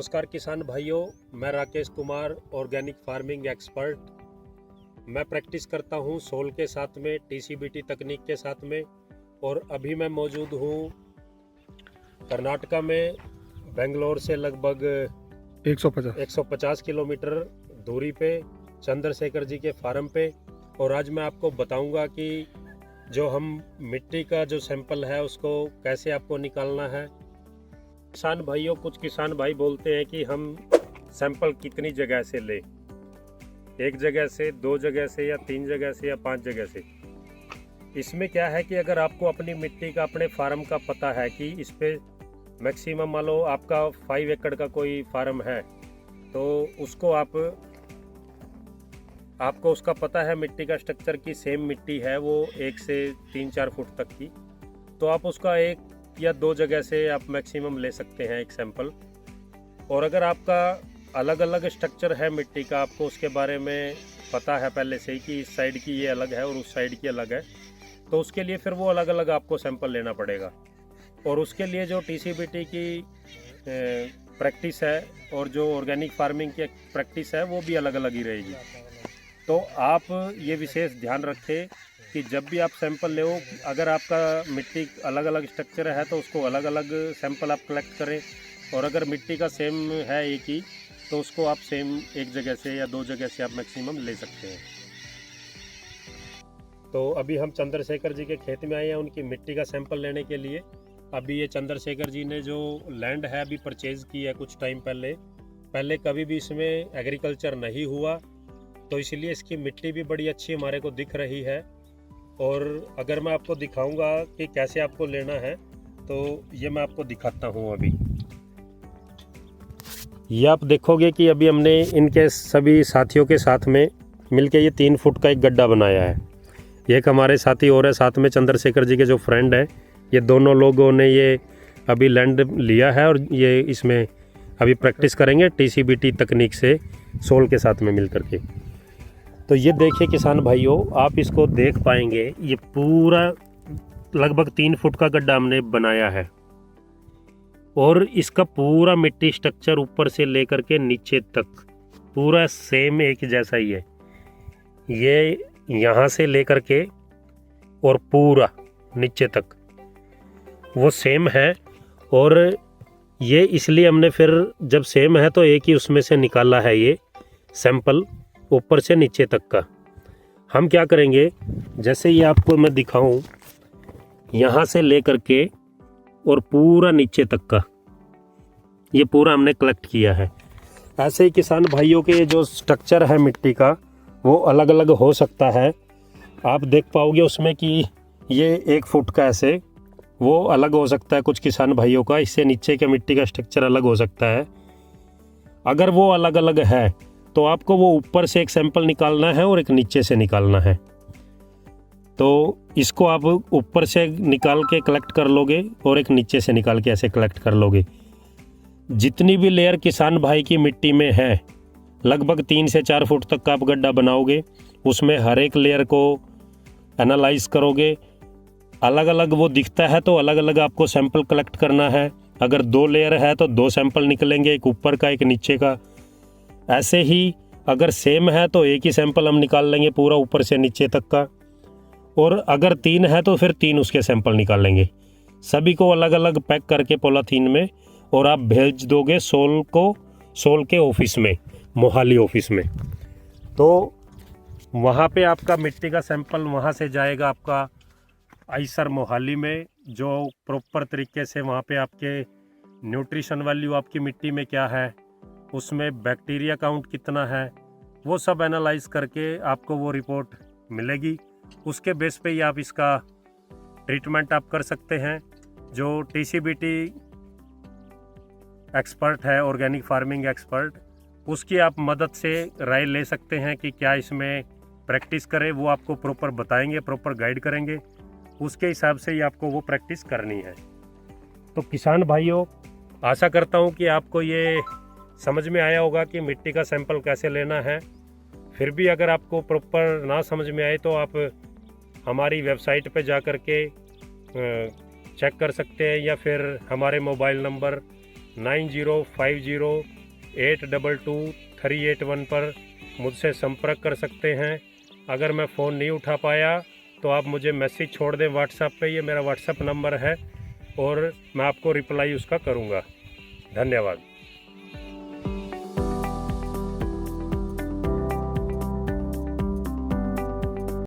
नमस्कार किसान भाइयों, मैं Rakesh Kumar, organic farming expert. मैं प्रैक्टिस करता हूँ सोल के साथ में, टीसीबीटी तकनीक के साथ में। और अभी मैं मौजूद हूँ कर्नाटका में, बेंगलोर से लगभग 150 किलोमीटर दूरी पे चंद्रशेखर जी के फार्म पे। और आज मैं आपको बताऊंगा कि जो हम मिट्टी का जो सैंपल है उसको कैसे आपको निकालना है। किसान भाइयों, कुछ किसान भाई बोलते हैं कि हम सैंपल कितनी जगह से लें, एक जगह से, दो जगह से, या तीन जगह से, या पांच जगह से। इसमें क्या है कि अगर आपको अपनी मिट्टी का, अपने फार्म का पता है कि इस पे मैक्सिमम, मान लो आपका 5 एकड़ का कोई फार्म है, तो उसको आपको उसका पता है मिट्टी का स्ट्रक्चर की सेम मिट्टी है वो 1 से 3-4 फुट तक की, तो आप उसका 1 या 2 जगह से आप मैक्सिमम ले सकते हैं एक सैंपल। और अगर आपका अलग अलग स्ट्रक्चर है मिट्टी का, आपको उसके बारे में पता है पहले से ही कि इस साइड की ये अलग है और उस साइड की अलग है, तो उसके लिए फिर वो अलग अलग आपको सैंपल लेना पड़ेगा। और उसके लिए जो टीसीबीटी की प्रैक्टिस है और जो ऑर्गेनिक फार्मिंग की प्रैक्टिस है वो भी अलग अलग ही रहेगी। तो आप ये विशेष ध्यान रखें कि जब भी आप सैंपल ले, अगर आपका मिट्टी अलग अलग स्ट्रक्चर है तो उसको अलग अलग सैंपल आप कलेक्ट करें। और अगर मिट्टी का सेम है एक ही, तो उसको आप सेम एक जगह से या 2 जगह से आप मैक्सिमम ले सकते हैं। तो अभी हम चंद्रशेखर जी के खेत में आए हैं उनकी मिट्टी का सैंपल लेने के लिए। अभी ये चंद्रशेखर जी ने जो लैंड है अभी परचेज़ की है कुछ टाइम पहले कभी भी इसमें एग्रीकल्चर नहीं हुआ, तो इसलिए इसकी मिट्टी भी बड़ी अच्छी हमारे को दिख रही है। और अगर मैं आपको दिखाऊंगा कि कैसे आपको लेना है, तो ये मैं आपको दिखाता हूँ। अभी ये आप देखोगे कि अभी हमने इनके सभी साथियों के साथ में मिलके ये 3 फुट का एक गड्ढा बनाया है। एक हमारे साथी और है साथ में, चंद्रशेखर जी के जो फ्रेंड हैं, ये दोनों लोगों ने ये अभी लैंड लिया है और ये इसमें अभी प्रैक्टिस करेंगे टीसीबीटी तकनीक से सोल के साथ में मिल करके। तो ये देखिए किसान भाइयों, आप इसको देख पाएंगे, ये पूरा लगभग 3 फुट का गड्ढा हमने बनाया है। और इसका पूरा मिट्टी स्ट्रक्चर ऊपर से लेकर के नीचे तक पूरा सेम एक जैसा ही है। ये यहाँ से लेकर के और पूरा नीचे तक वो सेम है। और ये इसलिए हमने फिर जब सेम है तो एक ही उसमें से निकाला है ये सैंपल ऊपर से नीचे तक का। हम क्या करेंगे, जैसे ये आपको मैं दिखाऊं, यहाँ से लेकर के और पूरा नीचे तक का ये पूरा हमने कलेक्ट किया है। ऐसे ही किसान भाइयों के जो स्ट्रक्चर है मिट्टी का वो अलग अलग हो सकता है। आप देख पाओगे उसमें कि ये 1 फुट का ऐसे वो अलग हो सकता है कुछ किसान भाइयों का, इससे नीचे के मिट्टी का स्ट्रक्चर अलग हो सकता है। अगर वो अलग अलग है तो आपको वो ऊपर से एक सैंपल निकालना है और एक नीचे से निकालना है। तो इसको आप ऊपर से निकाल के कलेक्ट कर लोगे और एक नीचे से निकाल के ऐसे कलेक्ट कर लोगे। जितनी भी लेयर किसान भाई की मिट्टी में है, लगभग 3 से 4 फुट तक का आप गड्ढा बनाओगे, उसमें हर एक लेयर को एनालाइज करोगे। अलग अलग वो दिखता है तो अलग अलग आपको सैंपल कलेक्ट करना है। अगर 2 लेयर है तो 2 सैंपल निकलेंगे, एक ऊपर का एक नीचे का। ऐसे ही अगर सेम है तो एक ही सैंपल हम निकाल लेंगे पूरा ऊपर से नीचे तक का। और अगर 3 है तो फिर 3 उसके सैंपल निकाल लेंगे। सभी को अलग अलग पैक करके पॉलीथीन में और आप भेज दोगे सोल के ऑफिस में, मोहाली ऑफिस में। तो वहाँ पे आपका मिट्टी का सैंपल वहाँ से जाएगा आपका आईसर मोहाली में, जो प्रॉपर तरीके से वहाँ पे आपके न्यूट्रिशन वैल्यू आपकी मिट्टी में क्या है, उसमें बैक्टीरिया काउंट कितना है, वो सब एनालाइज करके आपको वो रिपोर्ट मिलेगी। उसके बेस पे ही आप इसका ट्रीटमेंट आप कर सकते हैं। जो टीसीबीटी एक्सपर्ट है, ऑर्गेनिक फार्मिंग एक्सपर्ट, उसकी आप मदद से राय ले सकते हैं कि क्या इसमें प्रैक्टिस करें। वो आपको प्रॉपर बताएंगे, प्रॉपर गाइड करेंगे, उसके हिसाब से ही आपको वो प्रैक्टिस करनी है। तो किसान भाइयों, आशा करता हूँ कि आपको ये समझ में आया होगा कि मिट्टी का सैंपल कैसे लेना है। फिर भी अगर आपको प्रॉपर ना समझ में आए तो आप हमारी वेबसाइट पे जा कर के चेक कर सकते हैं, या फिर हमारे मोबाइल नंबर 9050822381 पर मुझसे संपर्क कर सकते हैं। अगर मैं फ़ोन नहीं उठा पाया तो आप मुझे मैसेज छोड़ दें व्हाट्सएप पे, ये मेरा व्हाट्सएप नंबर है और मैं आपको रिप्लाई उसका करूँगा। धन्यवाद।